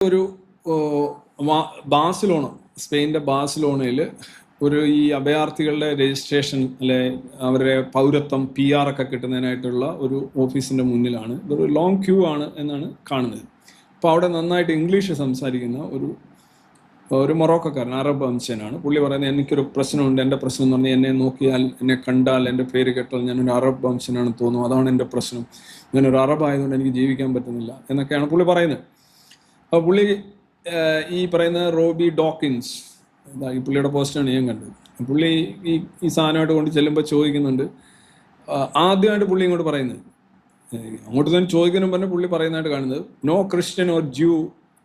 ഒരു ബാഴ്സലോണ, സ്പെയിനിന്റെ ബാഴ്സലോണയിൽ ഈ അഭയാർത്ഥികളുടെ രജിസ്ട്രേഷൻ അല്ലെ അവരുടെ പൗരത്വം PR ഒക്കെ കിട്ടുന്നതിനായിട്ടുള്ള ഒരു ഓഫീസിന്റെ മുന്നിലാണ്. ഇതൊരു ലോങ് ക്യൂ ആണ് എന്നാണ് കാണുന്നത്. അപ്പോൾ അവിടെ നന്നായിട്ട് ഇംഗ്ലീഷ് സംസാരിക്കുന്ന ഒരു മൊറോക്കക്കാരൻ, അറബ് വംശനാണ്. പുള്ളി പറയുന്നത് എനിക്കൊരു പ്രശ്നമുണ്ട്, എൻ്റെ പ്രശ്നം എന്ന് പറഞ്ഞാൽ എന്നെ നോക്കിയാൽ, എന്നെ കണ്ടാൽ, എൻ്റെ പേര് കേട്ടാൽ ഞാനൊരു അറബ് വംശനാണെന്ന് തോന്നും, അതാണ് എൻ്റെ പ്രശ്നം, ഞാനൊരു അറബ് ആയതുകൊണ്ട് എനിക്ക് ജീവിക്കാൻ പറ്റുന്നില്ല എന്നൊക്കെയാണ് പുള്ളി പറയുന്നത്. അപ്പോൾ പുള്ളി ഈ പറയുന്ന റോബി ഡോക്കിൻസ്, ഈ പുള്ളിയുടെ പോസ്റ്റാണ് ഞാൻ കണ്ടത്. പുള്ളി ഈ സാധനമായിട്ട് കൊണ്ട് ചെല്ലുമ്പോൾ ചോദിക്കുന്നുണ്ട്. ആദ്യമായിട്ട് പുള്ളി ഇങ്ങോട്ട് പറയുന്നത്, അങ്ങോട്ട് തന്നെ ചോദിക്കാനും പറഞ്ഞ് പുള്ളി പറയുന്നതായിട്ട് കാണുന്നത്, no Christian or Jew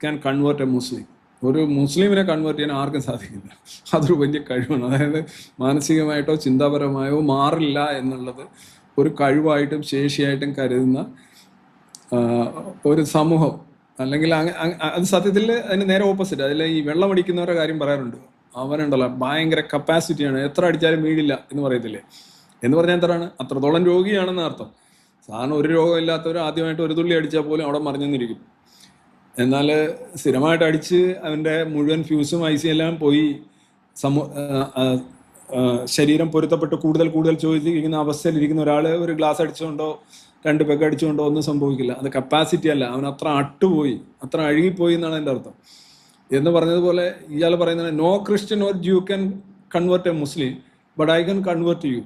can convert a Muslim. ഒരു മുസ്ലിമിനെ കൺവേർട്ട് ചെയ്യാൻ ആർക്കും സാധിക്കില്ല. അതൊരു വലിയ കഴിവാണ്. അതായത് മാനസികമായിട്ടോ ചിന്താപരമായോ മാറില്ല എന്നുള്ളത് ഒരു കഴിവായിട്ടും ശേഷിയായിട്ടും കരുതുന്ന ഒരു സമൂഹം, അല്ലെങ്കിൽ അത് സത്യത്തിൽ അതിന് നേരെ ഓപ്പോസിറ്റ്. അതിൽ ഈ വെള്ളമടിക്കുന്നവരുടെ കാര്യം പറയാറുണ്ട്. അവനുണ്ടല്ലോ ഭയങ്കര കപ്പാസിറ്റിയാണ്, എത്ര അടിച്ചാലും വീഴില്ല എന്ന് പറയത്തില്ലേ. എന്ന് പറഞ്ഞാൽ എന്താണ്, അത്രത്തോളം രോഗിയാണെന്ന് അർത്ഥം. സാധാരണ ഒരു രോഗമില്ലാത്തവർ ആദ്യമായിട്ട് ഒരു തുള്ളി അടിച്ചാൽ പോലും അവിടെ മറിഞ്ഞെന്നിരിക്കും. എന്നാൽ സ്ഥിരമായിട്ട് അടിച്ച് അവൻ്റെ മുഴുവൻ ഫ്യൂസും ഐസി എല്ലാം പോയി ശരീരം പൊരുത്തപ്പെട്ട് കൂടുതൽ ചോദിച്ചിരിക്കുന്ന അവസ്ഥയിലിരിക്കുന്ന ഒരാൾ ഒരു ഗ്ലാസ് അടിച്ചുകൊണ്ടോ 2 പെഗ് അടിച്ചുകൊണ്ടോ ഒന്നും സംഭവിക്കില്ല. അത് കപ്പാസിറ്റി അല്ല, അവൻ അത്ര അട്ടുപോയി, അത്ര അഴുകിപ്പോയി എന്നാണ് എൻ്റെ അർത്ഥം. എന്ന് പറഞ്ഞതുപോലെ ഇയാൾ പറയുന്നത്, no Christian or Jew can convert a Muslim, but I can convert you.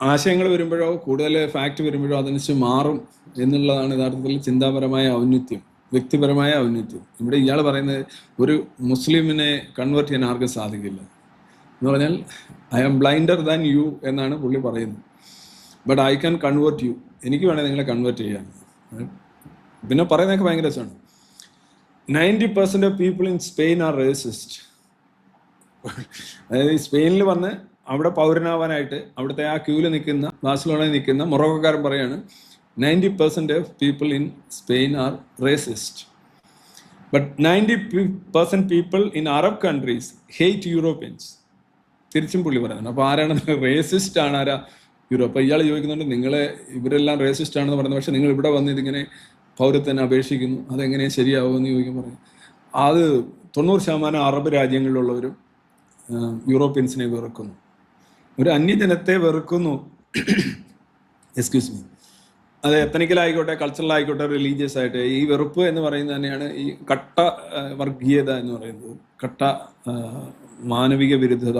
ആശയങ്ങൾ വരുമ്പോഴോ കൂടുതൽ ഫാക്റ്റ് വരുമ്പോഴോ അതനുസരിച്ച് മാറും എന്നുള്ളതാണ് യഥാർത്ഥത്തിൽ ചിന്താപരമായ ഔന്നത്യം, വ്യക്തിപരമായ ഔന്നത്യം. ഇവിടെ ഇയാൾ പറയുന്നത് ഒരു മുസ്ലിമിനെ കൺവേർട്ട് ചെയ്യാൻ ആർക്കും സാധിക്കില്ല എന്ന് പറഞ്ഞാൽ, I am blinder than you എന്നാണ് പുള്ളി പറയുന്നത്. But I can convert you, എനിക്ക് വേണേൽ നിങ്ങളെ കൺവേർട്ട് ചെയ്യാൻ. പിന്നെ പറയുന്നതൊക്കെ ഭയങ്കര രസമാണ്. 90% of people in Spain are racist. അതായത് ഈ സ്പെയിനിൽ വന്ന് അവിടെ പൗരനാവാനായിട്ട് അവിടുത്തെ ആ ക്യൂവിൽ നിൽക്കുന്ന, ബാഴ്സലോണയിൽ നിൽക്കുന്ന മൊറോക്കോക്കാരൻ പറയാണ്, 90% of people in Spain are racist, but 90% people in Arab countries hate Europeans. തിരിച്ചും പുള്ളി പറയുന്നത്. അപ്പോൾ ആരാണ് റേസിസ്റ്റ്? ആണ് ആരാ? യൂറോപ്പ്. ഇയാൾ ചോദിക്കുന്നുണ്ട്, നിങ്ങളെ ഇവരെല്ലാം റേസിസ്റ്റ് ആണെന്ന് പറയുന്നത്, പക്ഷെ നിങ്ങൾ ഇവിടെ വന്ന് ഇതിങ്ങനെ പൗരത്വനെ അപേക്ഷിക്കുന്നു, അതെങ്ങനെയാണ് ശരിയാവുമെന്ന് ചോദിക്കാൻ പറയും. അത് 90% അറബ് രാജ്യങ്ങളിലുള്ളവരും യൂറോപ്യൻസിനെ വെറുക്കുന്നു, ഒരു അന്യജനത്തെ വെറുക്കുന്നു. എക്സ്ക്യൂസ് മീ, അത് എത്തനിക്കലായിക്കോട്ടെ, കൾച്ചറലായിക്കോട്ടെ, റിലീജിയസ് ആയിട്ട് ഈ വെറുപ്പ് എന്ന് പറയുന്നത് തന്നെയാണ് ഈ കട്ട വർഗീയത എന്ന് പറയുന്നത്, കട്ട മാനവിക വിരുദ്ധത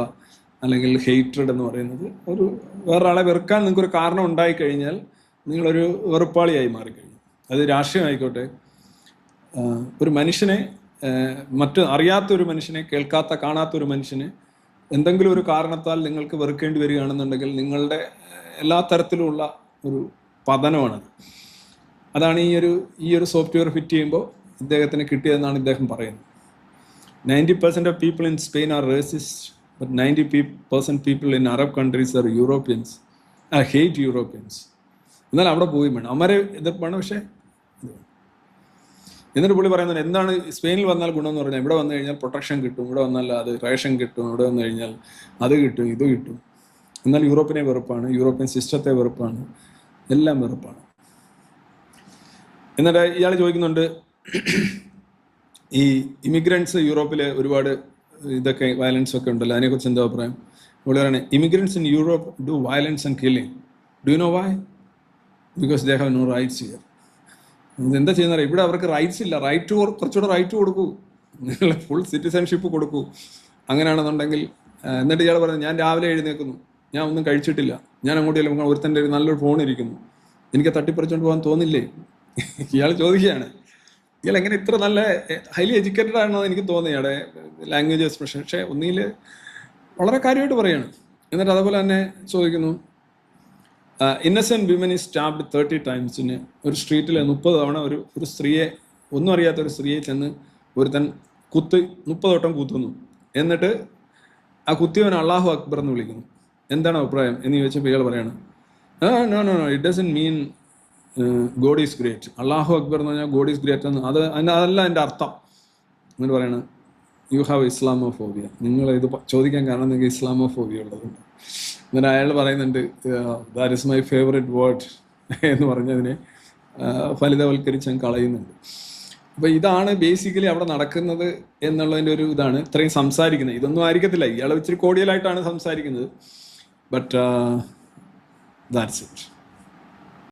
അല്ലെങ്കിൽ ഹെയ്റ്റ്രഡ് എന്ന് പറയുന്നത്. ഒരു വേറൊരാളെ വെറുക്കാൻ നിങ്ങൾക്കൊരു കാരണം ഉണ്ടായിക്കഴിഞ്ഞാൽ നിങ്ങളൊരു വെറുപ്പാളിയായി മാറിക്കഴിഞ്ഞു. അത് രാഷ്ട്രീയമായിക്കോട്ടെ, ഒരു മനുഷ്യനെ, അറിയാത്തൊരു മനുഷ്യനെ, കാണാത്തൊരു മനുഷ്യനെ എന്തെങ്കിലും ഒരു കാരണത്താൽ നിങ്ങൾക്ക് വെറുക്കേണ്ടി വരികയാണെന്നുണ്ടെങ്കിൽ നിങ്ങളുടെ എല്ലാ തരത്തിലുമുള്ള ഒരു പതനമാണത്. അതാണ് ഈ ഒരു സോഫ്റ്റ്വെയർ ഫിറ്റ് ചെയ്യുമ്പോൾ ഇദ്ദേഹത്തിന് കിട്ടിയതെന്നാണ് ഇദ്ദേഹം പറയുന്നത്. 90% of people in Spain are racist, but 90% people in Arab countries are Europeans, hate Europeans. എന്നാൽ അവിടെ പോയി വേണം, അവരെ എതിർപ്പാണ്. പക്ഷേ എന്നിട്ട് പുള്ളി പറയുന്നത്, എന്താണ് സ്പെയിനിൽ വന്നാൽ ഗുണമെന്ന് പറഞ്ഞാൽ, ഇവിടെ വന്നു കഴിഞ്ഞാൽ പ്രൊട്ടക്ഷൻ കിട്ടും, ഇവിടെ വന്നാൽ അത് റേഷൻ കിട്ടും, ഇവിടെ വന്നു കഴിഞ്ഞാൽ അത് കിട്ടും, ഇത് കിട്ടും. എന്നാൽ യൂറോപ്പിനെ വെറുപ്പാണ്, യൂറോപ്യൻ സിസ്റ്റത്തെ വെറുപ്പാണ്, എല്ലാം വെറുപ്പാണ്. എന്നിട്ട് ഇയാൾ ചോദിക്കുന്നുണ്ട്, ഈ ഇമിഗ്രൻസ് യൂറോപ്പിൽ ഒരുപാട് ഇതൊക്കെ വയലൻസ് ഒക്കെ ഉണ്ടല്ലോ, അതിനെക്കുറിച്ച് എന്താ അഭിപ്രായം? പുള്ളി പറയണേ, immigrants in Europe do violence and killing. Do you know why? Because they have no rights here. എന്താ ചെയ്യുന്നത്? ഇവിടെ അവർക്ക് റൈറ്റ്സ് ഇല്ല. കുറച്ചുകൂടെ റൈറ്റ് കൊടുക്കൂ, നിങ്ങൾ ഫുൾ സിറ്റിസൺഷിപ്പ് കൊടുക്കൂ. അങ്ങനെയാണെന്നുണ്ടെങ്കിൽ. എന്നിട്ട് ഇയാൾ പറഞ്ഞു, ഞാൻ രാവിലെ എഴുന്നേക്കുന്നു, ഞാൻ ഒന്നും കഴിച്ചിട്ടില്ല, ഞാൻ അങ്ങോട്ട് ചെല്ലുമ്പോൾ ഒരുത്തൻ്റെ നല്ലൊരു ഫോൺ ഇരിക്കുന്നു, എനിക്ക് തട്ടിപ്പറിച്ചുകൊണ്ട് പോകാൻ തോന്നില്ലേ? ഇയാൾ ചോദിക്കുകയാണ്. ഇയാൾ എങ്ങനെ ഇത്ര നല്ല ഹൈലി എഡ്യൂക്കേറ്റഡ് ആണെന്ന് എനിക്ക് തോന്നി ഇയാളുടെ ലാംഗ്വേജ് എക്സ്പ്രഷൻ. പക്ഷേ ഒന്നിൽ വളരെ കാര്യമായിട്ട് പറയുകയാണ്. എന്നിട്ട് അതുപോലെ തന്നെ ചോദിക്കുന്നു, Innocent women is stabbed 30 times. ഒരു സ്ട്രീറ്റിൽ 30 തവണ ഒരു സ്ത്രീയെ, ഒന്നും അറിയാത്ത ഒരു സ്ത്രീയെ ചെന്ന് ഒരുത്തൻ 30 വട്ടം കുത്തുന്നു. എന്നിട്ട് ആ കുത്തിയവൻ അള്ളാഹു അക്ബർ എന്ന് വിളിക്കുന്നു. എന്താണ് അഭിപ്രായം എന്ന് ചോദിച്ചപ്പോൾ ഇയാൾ പറയാണ്, no no no, it doesn't mean God is great. അള്ളാഹു അക്ബർ എന്ന് പറഞ്ഞാൽ ഗോഡ് ഈസ് ഗ്രേറ്റ് എന്ന്, അതല്ല എൻ്റെ അർത്ഥം. എന്നിട്ട് പറയണം, യു ഹാവ് ഇസ്ലാമോഫോബിയ. നിങ്ങൾ ഇത് ചോദിക്കാൻ കാരണം നിങ്ങൾക്ക് ഇസ്ലാമോഫോബിയ ഉള്ളതുകൊണ്ട്. എന്നിട്ട് അയാൾ പറയുന്നുണ്ട്, that is my favourite word എന്ന് പറഞ്ഞതിനെ ഫലിതവൽക്കരിച്ച് കളയുന്നുണ്ട്. അപ്പോൾ ഇതാണ് ബേസിക്കലി അവിടെ നടക്കുന്നത് എന്നുള്ളതിൻ്റെ ഒരു ഇതാണ് ഇത്രയും സംസാരിക്കുന്നത്. ഇതൊന്നും ആയിരിക്കത്തില്ല, ഇയാൾ ഇച്ചിരി കോടിയലായിട്ടാണ് സംസാരിക്കുന്നത്. But that's it.